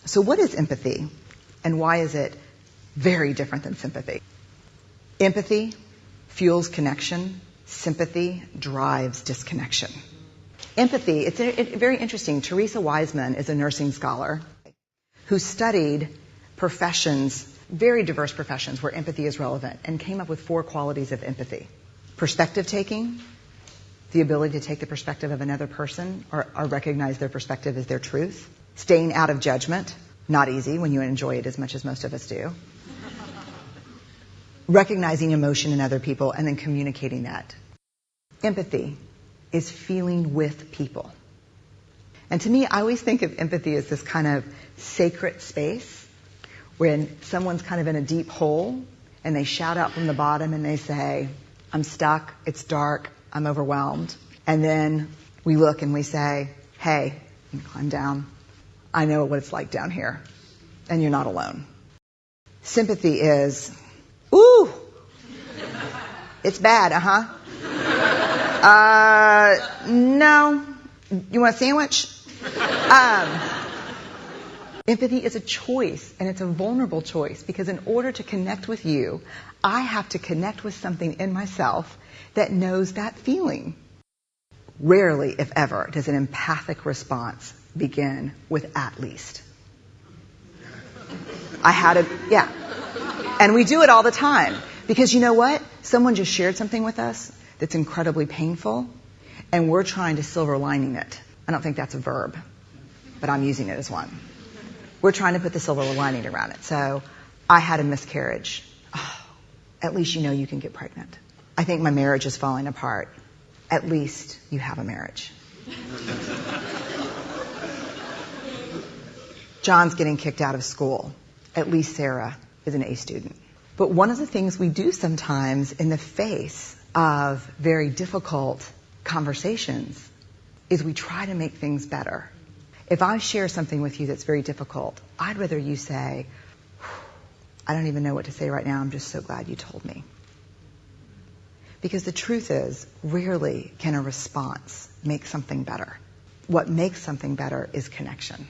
So what is empathy, and why is it very different than sympathy? Empathy fuels connection. Sympathy drives disconnection. Empathy, it's very interesting. Teresa Wiseman is a nursing scholar who studied professions, very diverse professions where empathy is relevant, and came up with 4 qualities of empathy. Perspective taking, the ability to take the perspective of another person or recognize their perspective as their truth. Staying out of judgment, not easy when you enjoy it as much as most of us do. Recognizing emotion in other people and then communicating that. Empathy is feeling with people. And to me, I always think of empathy as this kind of sacred space when someone's kind of in a deep hole and they shout out from the bottom and they say, I'm stuck, it's dark, I'm overwhelmed. And then we look and we say, hey, you can climb down. I know what it's like down here, and you're not alone. Sympathy is, ooh, it's bad, no. You want a sandwich? Empathy is a choice, and it's a vulnerable choice, because in order to connect with you, I have to connect with something in myself that knows that feeling. Rarely, if ever, does an empathic response begin with at least. Yeah. And we do it all the time. Because you know what? Someone just shared something with us that's incredibly painful, and we're trying to silver lining it. I don't think that's a verb, but I'm using it as one. We're trying to put the silver lining around it. So, I had a miscarriage. Oh, at least you know you can get pregnant. I think my marriage is falling apart. At least you have a marriage. John's getting kicked out of school. At least Sarah is an A student. But one of the things we do sometimes in the face of very difficult conversations is we try to make things better. If I share something with you that's very difficult, I'd rather you say, I don't even know what to say right now, I'm just so glad you told me. Because the truth is, rarely can a response make something better. What makes something better is connection.